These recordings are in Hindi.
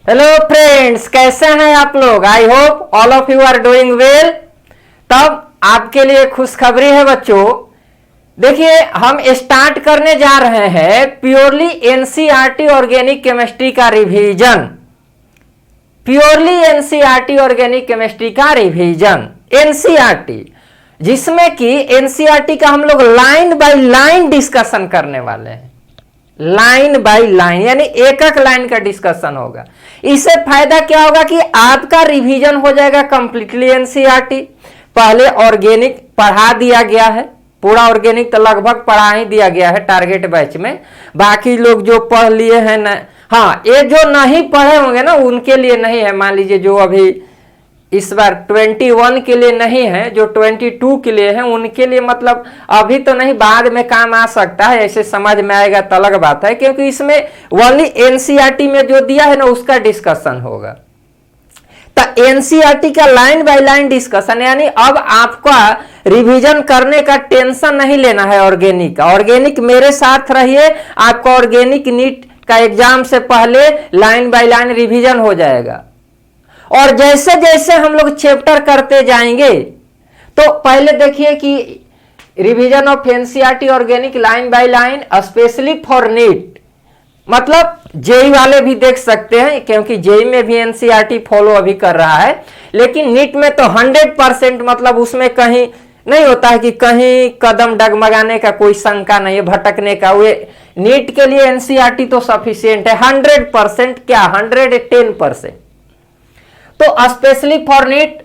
हेलो फ्रेंड्स, कैसे हैं आप लोग। I hope all of you are doing well. तब आपके लिए खुशखबरी है बच्चों। देखिए, हम स्टार्ट करने जा रहे हैं प्योरली एनसीईआरटी ऑर्गेनिक केमिस्ट्री का revision. Purely NCERT organic chemistry का रिवीजन, एनसीईआरटी, जिसमें कि एनसीईआरटी का हम लोग लाइन बाय लाइन डिस्कशन करने वाले हैं। लाइन बाय लाइन यानी एक एक लाइन का डिस्कशन होगा। इससे फायदा क्या होगा कि आपका रिवीजन हो जाएगा कंप्लीटली एनसीईआरटी। पहले ऑर्गेनिक पढ़ा दिया गया है, पूरा ऑर्गेनिक तो लगभग पढ़ा ही दिया गया है टारगेट बैच में। बाकी लोग जो पढ़ लिए हैं ना, हाँ, ये जो नहीं पढ़े होंगे ना उनके लिए नहीं है। मान लीजिए जो अभी इस बार 21 के लिए नहीं है, जो 22 के लिए है उनके लिए मतलब अभी तो नहीं, बाद में काम आ सकता है। ऐसे समझ में आएगा तो अलग बात है, क्योंकि इसमें ओनली एनसीईआरटी में जो दिया है ना उसका डिस्कशन होगा। तो एनसीईआरटी का लाइन बाय लाइन डिस्कशन, यानी अब आपका रिवीजन करने का टेंशन नहीं लेना है ऑर्गेनिक का। ऑर्गेनिक मेरे साथ रहिए, आपका ऑर्गेनिक नीट का एग्जाम से पहले लाइन बाय लाइन रिवीजन हो जाएगा। और जैसे जैसे हम लोग चैप्टर करते जाएंगे, तो पहले देखिए कि revision of NCERT organic line by line specially for NEET, मतलब जेई वाले भी देख सकते हैं, क्योंकि जेई में भी एनसीईआरटी फॉलो अभी कर रहा है। लेकिन नीट में तो 100% मतलब उसमें कहीं नहीं होता है कि कहीं कदम डगमगाने का कोई शंका नहीं है, भटकने का। वे नीट के लिए एनसीईआरटी तो सफिशियंट है 100%, क्या 110%। तो स्पेशली फॉर नीट।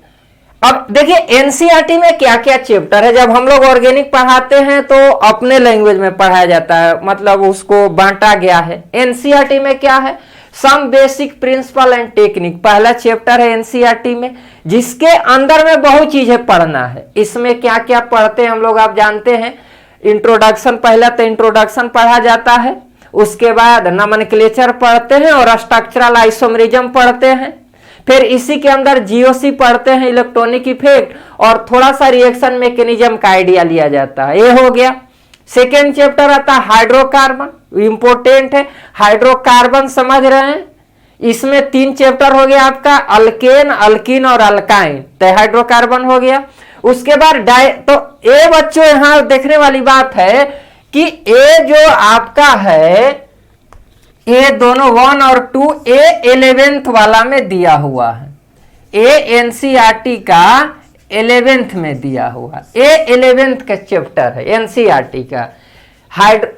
अब देखिए एनसीईआरटी में क्या क्या चैप्टर है। जब हम लोग ऑर्गेनिक पढ़ाते हैं तो अपने लैंग्वेज में पढ़ाया जाता है, मतलब उसको बांटा गया है। एनसीईआरटी में क्या है, some basic principle and technique पहला चैप्टर है एनसीईआरटी में, जिसके अंदर में बहुत चीजें पढ़ना है। इसमें क्या क्या पढ़ते हैं हम लोग आप जानते हैं। इंट्रोडक्शन, पहला तो इंट्रोडक्शन पढ़ा जाता है, उसके बाद नोमेनक्लेचर पढ़ते हैं और स्ट्रक्चरल आइसोमेरिज्म पढ़ते हैं। फिर इसी के अंदर जीओसी पढ़ते हैं, इलेक्ट्रॉनिक इफेक्ट, और थोड़ा सा रिएक्शन मैकेनिज्म का आइडिया लिया जाता है। ये हो गया। सेकेंड चैप्टर आता है हाइड्रोकार्बन, इंपोर्टेंट है। हाइड्रोकार्बन समझ रहे हैं, इसमें 3 चैप्टर हो गया आपका, अल्केन, अल्कीन और अल्काइन। तो हाइड्रोकार्बन हो गया। उसके बाद तो ये बच्चों यहां देखने वाली बात है कि ये जो आपका है, ए दोनों 1 और 2 ए 11th वाला में दिया हुआ है। ए एनसीईआरटी का 11th में दिया हुआ, ए 11th का चैप्टर है एनसीईआरटी का।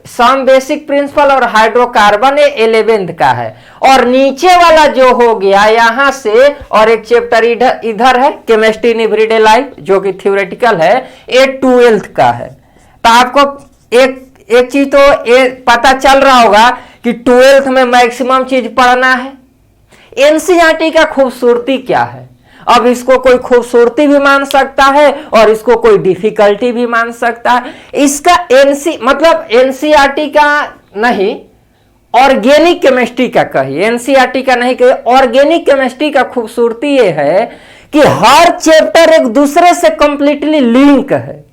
सम बेसिक प्रिंसिपल और हाइड्रोकार्बन ए 11th का है। और नीचे वाला जो हो गया यहां से, और एक चैप्टर इधर है केमिस्ट्री इन एवरीडे लाइफ, जो कि थ्योरेटिकल है, ए 12th का है। तो आपको एक चीज तो ये पता चल रहा होगा कि 12th में मैक्सिमम चीज पढ़ना है। एनसीईआरटी का खूबसूरती क्या है, अब इसको कोई खूबसूरती भी मान सकता है और इसको कोई डिफिकल्टी भी मान सकता है। इसका मतलब एनसीईआरटी का नहीं, ऑर्गेनिक केमिस्ट्री का कहिए, एनसीईआरटी का नहीं कहिए, ऑर्गेनिक केमिस्ट्री का खूबसूरती ये है कि हर चैप्टर एक दूसरे से कंप्लीटली लिंक है।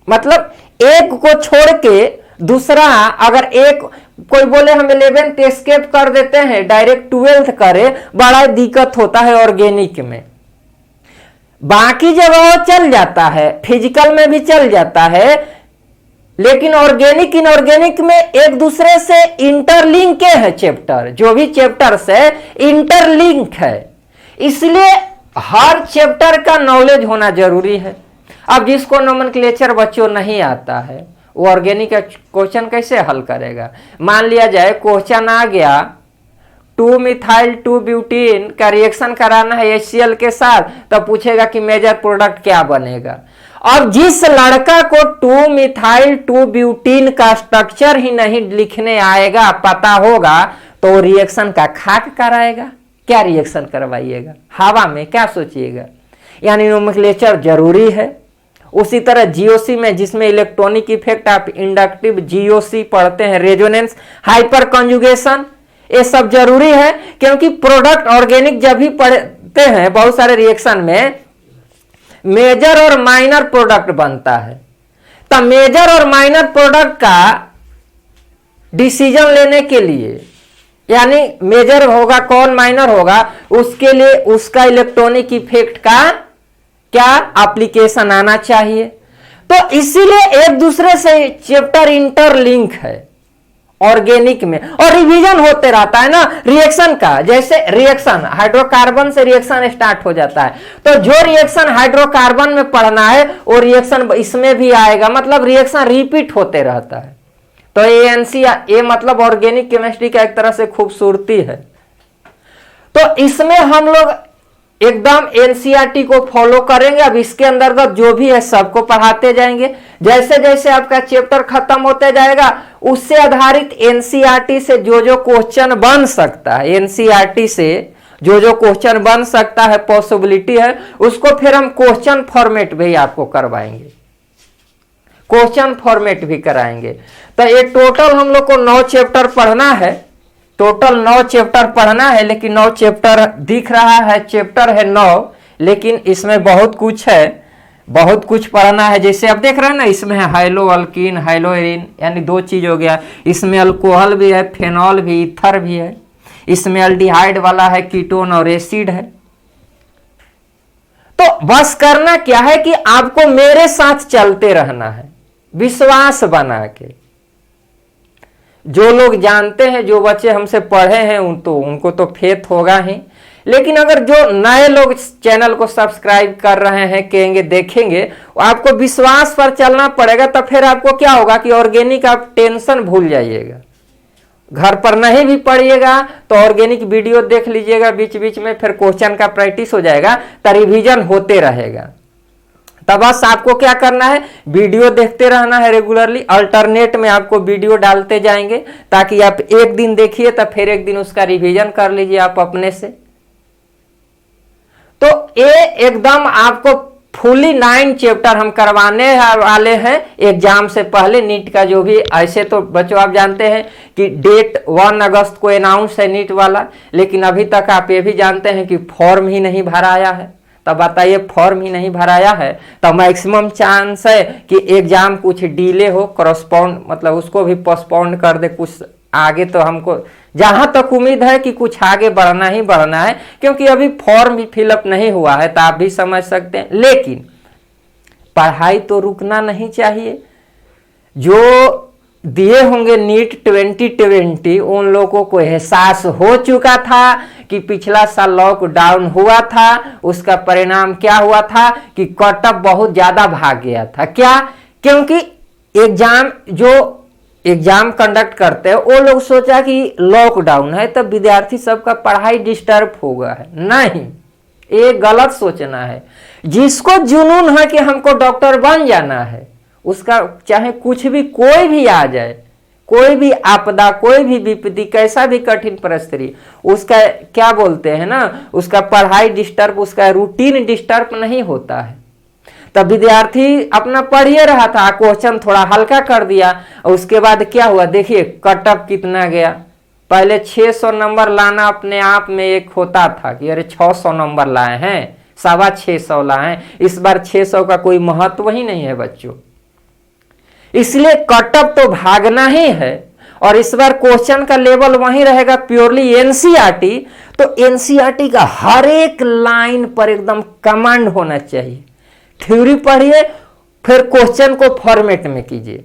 मतलब एक को छोड़ के दूसरा, अगर एक कोई बोले हम 11th एस्केप कर देते हैं डायरेक्ट 12th करे, बड़ा दिक्कत होता है ऑर्गेनिक में। बाकी जगह चल जाता है, फिजिकल में भी चल जाता है, लेकिन ऑर्गेनिक इनऑर्गेनिक में एक दूसरे से इंटरलिंक है चैप्टर, जो भी चैप्टर से इंटरलिंक है। इसलिए हर चैप्टर का नॉलेज होना जरूरी है। अब जिसको नोमेनक्लेचर बच्चों नहीं आता है, वो ऑर्गेनिक का क्वेश्चन कैसे हल करेगा। मान लिया जाए क्वेश्चन आ गया 2 मिथाइल 2 ब्यूटीन का रिएक्शन कराना है HCl के साथ, तब पूछेगा कि मेजर प्रोडक्ट क्या बनेगा। और जिस लड़का को 2 मिथाइल 2 ब्यूटीन का स्ट्रक्चर ही नहीं लिखने आएगा, पता होगा, तो रिएक्शन का खाक कराएगा। क्या रिएक्शन करवाइएगा हवा में, क्या सोचिएगा। यानी नोमेनक्लेचर जरूरी है। उसी तरह जीओसी में, जिसमें इलेक्ट्रॉनिक इफेक्ट, आप इंडक्टिव जीओसी पढ़ते हैं, रेजोनेंस, हाइपर कंजुगेशन, ये सब जरूरी है। क्योंकि प्रोडक्ट ऑर्गेनिक जब भी पढ़ते हैं बहुत सारे रिएक्शन में मेजर और माइनर प्रोडक्ट बनता है। तो मेजर और माइनर प्रोडक्ट का डिसीजन लेने के लिए यानी मेजर होगा कौन माइनर होगा, उसके लिए उसका इलेक्ट्रॉनिक इफेक्ट का क्या एप्लीकेशन आना चाहिए। तो इसीलिए एक दूसरे से चैप्टर इंटरलिंक है ऑर्गेनिक में, और रिवीजन होते रहता है ना रिएक्शन का। जैसे रिएक्शन हाइड्रोकार्बन से रिएक्शन स्टार्ट हो जाता है, तो जो रिएक्शन हाइड्रोकार्बन में पढ़ना है वो रिएक्शन इसमें भी आएगा, मतलब रिएक्शन रिपीट होते रहता है। तो ये मतलब ऑर्गेनिक केमिस्ट्री का एक तरह से खूबसूरती है। तो इसमें हम लोग एकदम एनसीईआरटी को फॉलो करेंगे। अब इसके अंतर्गत जो भी है सबको पढ़ाते जाएंगे। जैसे जैसे आपका चैप्टर खत्म होते जाएगा उससे आधारित एनसीईआरटी से जो क्वेश्चन बन सकता है, एनसीईआरटी से जो क्वेश्चन बन सकता है, पॉसिबिलिटी है, उसको फिर हम क्वेश्चन फॉर्मेट भी आपको करवाएंगे, क्वेश्चन फॉर्मेट भी कराएंगे। तो ये टोटल हम लोग को 9 चैप्टर पढ़ना है, टोटल 9 चैप्टर पढ़ना है। लेकिन 9 चैप्टर दिख रहा है, चैप्टर है 9, लेकिन इसमें बहुत कुछ है, बहुत कुछ पढ़ना है। जैसे आप देख रहे हैं ना, इसमें है हाइलो अल्कीन, हाइलो एरिन, यानी 2 चीज हो गया। इसमें अल्कोहल भी है, फेनॉल भी, ईथर भी है। इसमें अल्डिहाइड वाला है, कीटोन और एसिड है। तो बस करना क्या है कि आपको मेरे साथ चलते रहना है, विश्वास बना के। जो लोग जानते हैं, जो बच्चे हमसे पढ़े हैं उनको तो फेथ होगा ही, लेकिन अगर जो नए लोग चैनल को सब्सक्राइब कर रहे हैं, कहेंगे देखेंगे, आपको विश्वास पर चलना पड़ेगा। तब फिर आपको क्या होगा कि ऑर्गेनिक आप टेंशन भूल जाइएगा, घर पर नहीं भी पढ़िएगा तो ऑर्गेनिक वीडियो देख लीजिएगा बीच बीच में, फिर क्वेश्चन का प्रैक्टिस हो जाएगा, तो रिवीजन होते रहेगा। तब बस आपको क्या करना है, वीडियो देखते रहना है रेगुलरली। अल्टरनेट में आपको वीडियो डालते जाएंगे ताकि आप एक दिन देखिए तो फिर एक दिन उसका रिवीजन कर लीजिए आप अपने से। तो ये एकदम आपको फुली 9 चैप्टर हम करवाने वाले हैं एग्जाम से पहले, नीट का जो भी। ऐसे तो बच्चों आप जानते हैं कि डेट 1 अगस्त को अनाउंस है नीट वाला, लेकिन अभी तक आप ये भी जानते हैं कि फॉर्म ही नहीं भराया है। तब बताइए, फॉर्म ही नहीं भराया है तो मैक्सिमम चांस है कि एग्जाम कुछ डिले हो, करस्पॉन्ड मतलब उसको भी पोस्टपोन कर दे कुछ आगे। तो हमको जहां तक उम्मीद है कि कुछ आगे बढ़ना ही बढ़ना है, क्योंकि अभी फॉर्म भी फिलअप नहीं हुआ है, तो आप भी समझ सकते हैं। लेकिन पढ़ाई तो रुकना नहीं चाहिए। जो दिए होंगे नीट 2020, उन लोगों को एहसास हो चुका था कि पिछला साल लॉकडाउन हुआ था, उसका परिणाम क्या हुआ था कि कट ऑफ बहुत ज्यादा भाग गया था। क्या? क्योंकि एग्जाम कंडक्ट करते हैं वो लोग सोचा कि लॉकडाउन है तब विद्यार्थी सबका पढ़ाई डिस्टर्ब होगा है। नहीं, ये गलत सोचना है। जिसको जुनून है कि हमको डॉक्टर बन जाना है, उसका चाहे कुछ भी कोई भी आ जाए, कोई भी आपदा, कोई भी विपत्ति, कैसा भी कठिन परिस्थिति, उसका क्या बोलते हैं ना, उसका पढ़ाई डिस्टर्ब, उसका रूटीन डिस्टर्ब नहीं होता है। तब विद्यार्थी अपना पढ़िए रहा था, क्वेश्चन थोड़ा हल्का कर दिया, और उसके बाद क्या हुआ देखिए कट ऑफ कितना गया। पहले 600 नंबर लाना अपने आप में एक होता था कि अरे 600 नंबर लाए हैं, 625 लाए हैं। इस बार 600 का कोई महत्व ही नहीं है बच्चों, इसलिए कट ऑफ तो भागना ही है। और इस बार क्वेश्चन का लेवल वहीं रहेगा प्योरली एनसीईआरटी। तो एनसीईआरटी का हर एक लाइन पर एकदम कमांड होना चाहिए। थ्योरी पढ़िए, फिर क्वेश्चन को फॉर्मेट में कीजिए,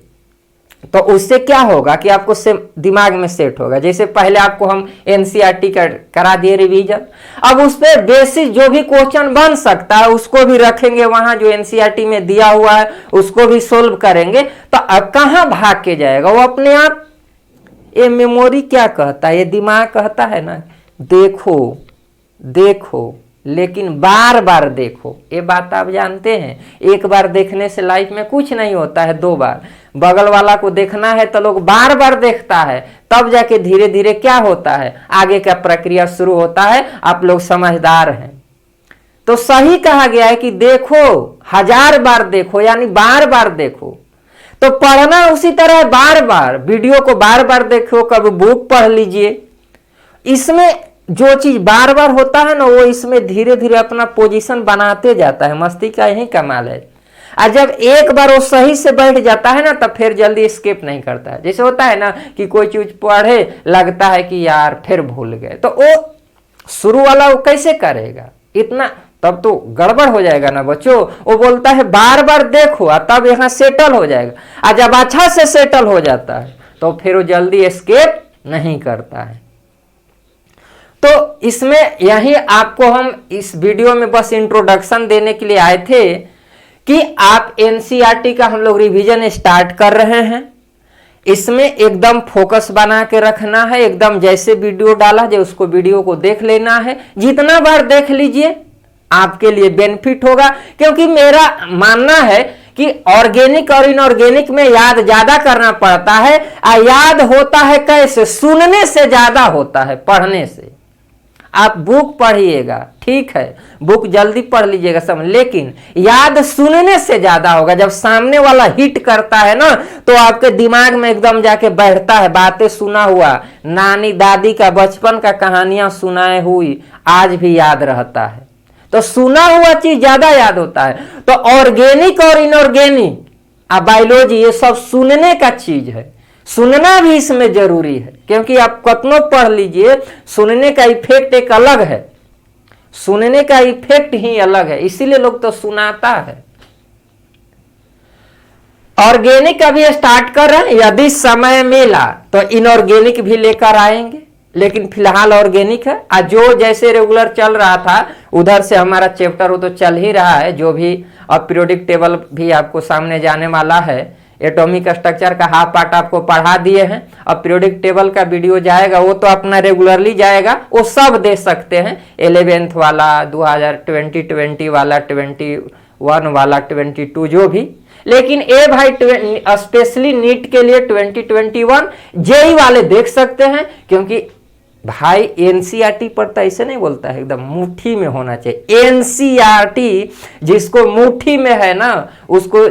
तो उससे क्या होगा कि आपको दिमाग में सेट होगा। जैसे पहले आपको हम एनसीईआरटी करा दिए रिवीजन, अब उस पर बेसिक जो भी क्वेश्चन बन सकता है उसको भी रखेंगे वहां, जो एनसीईआरटी में दिया हुआ है उसको भी सोल्व करेंगे। तो अब कहां भाग के जाएगा वो अपने आप। ये मेमोरी क्या कहता है, ये दिमाग कहता है ना, देखो देखो लेकिन बार बार देखो। ये बात आप जानते हैं, एक बार देखने से लाइफ में कुछ नहीं होता है, 2 बार। बगल वाला को देखना है तो लोग बार बार देखता है, तब जाके धीरे धीरे क्या होता है, आगे का प्रक्रिया शुरू होता है। आप लोग समझदार हैं तो सही कहा गया है कि देखो, 1000 बार देखो, यानी बार बार देखो। तो पढ़ना उसी तरह बार बार, वीडियो को बार बार देखो, कभी बुक पढ़ लीजिए। इसमें जो चीज बार बार होता है ना, वो इसमें धीरे धीरे अपना पोजीशन बनाते जाता है। मस्ती का यही कमाल है। और जब एक बार वो सही से बैठ जाता है ना तब फिर जल्दी स्किप नहीं करता है। जैसे होता है ना कि कोई चीज पढ़े, लगता है कि यार फिर भूल गए, तो वो शुरू वाला वो कैसे करेगा इतना, तब तो गड़बड़ हो जाएगा ना बच्चों। वो बोलता है बार बार देखो तब यहाँ सेटल हो जाएगा, और जब अच्छा से सेटल हो जाता है तो फिर वो जल्दी एस्केप नहीं करता है। तो इसमें यही आपको हम इस वीडियो में बस इंट्रोडक्शन देने के लिए आए थे कि आप एनसीईआरटी का हम लोग रिवीजन स्टार्ट कर रहे हैं। इसमें एकदम फोकस बना के रखना है, एकदम जैसे वीडियो डाला जाए उसको वीडियो को देख लेना है, जितना बार देख लीजिए आपके लिए बेनिफिट होगा। क्योंकि मेरा मानना है कि ऑर्गेनिक और इनऑर्गेनिक में याद ज्यादा करना पड़ता है, और याद होता है कैसे, सुनने से ज्यादा होता है पढ़ने से। आप बुक पढ़िएगा, ठीक है, बुक जल्दी पढ़ लीजिएगा समझ, लेकिन याद सुनने से ज्यादा होगा। जब सामने वाला हिट करता है ना तो आपके दिमाग में एकदम जाके बैठता है। बातें सुना हुआ, नानी दादी का बचपन का कहानियां सुनाए हुई आज भी याद रहता है। तो सुना हुआ चीज ज्यादा याद होता है। तो ऑर्गेनिक और इनऑर्गेनिक, बायोलॉजी, ये सब सुनने का चीज है। सुनना भी इसमें जरूरी है, क्योंकि आप कतनो पढ़ लीजिए, सुनने का इफेक्ट एक अलग है, सुनने का इफेक्ट ही अलग है, इसीलिए लोग तो सुनाता है। ऑर्गेनिक अभी स्टार्ट कर रहे हैं, यदि समय मिला तो इनऑर्गेनिक भी लेकर आएंगे, लेकिन फिलहाल ऑर्गेनिक है। आज जो जैसे रेगुलर चल रहा था उधर से हमारा चैप्टर वो तो चल ही रहा है। जो भी अब पीरियोडिक टेबल भी आपको सामने जाने वाला है, एटॉमिक स्ट्रक्चर का हाफ पार्ट आपको पढ़ा दिए हैं। अब पीरियोडिक टेबल का वीडियो जाएगा, वो तो अपना रेगुलरली जाएगा, वो सब दे सकते हैं। 11th वाला, 2020 वाला, 21 वाला, 22 जो भी। लेकिन ए भाई स्पेशली नीट के लिए 2021 जेई वाले देख सकते हैं, क्योंकि भाई एनसीईआरटी पर तो ऐसे नहीं बोलता है, एकदम मुट्ठी में होना चाहिए। एनसीईआरटी जिसको मुट्ठी में है ना, उसको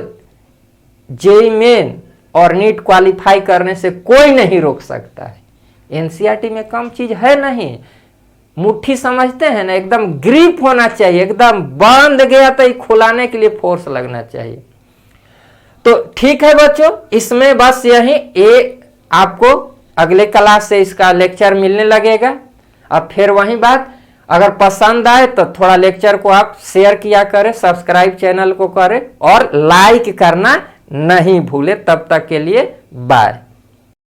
जेई मेन और नीट क्वालिफाई करने से कोई नहीं रोक सकता है। एनसीईआरटी में कम चीज है नहीं, मुट्ठी समझते हैं ना, एकदम ग्रिप होना चाहिए, एकदम बंद गया तो खुलाने के लिए फोर्स लगना चाहिए। तो ठीक है बच्चों, इसमें बस यही आपको अगले क्लास से इसका लेक्चर मिलने लगेगा। अब फिर वही बात, अगर पसंद आए तो थोड़ा लेक्चर को आप शेयर किया करें, सब्सक्राइब चैनल को करें और लाइक करना नहीं भूले। तब तक के लिए बाय।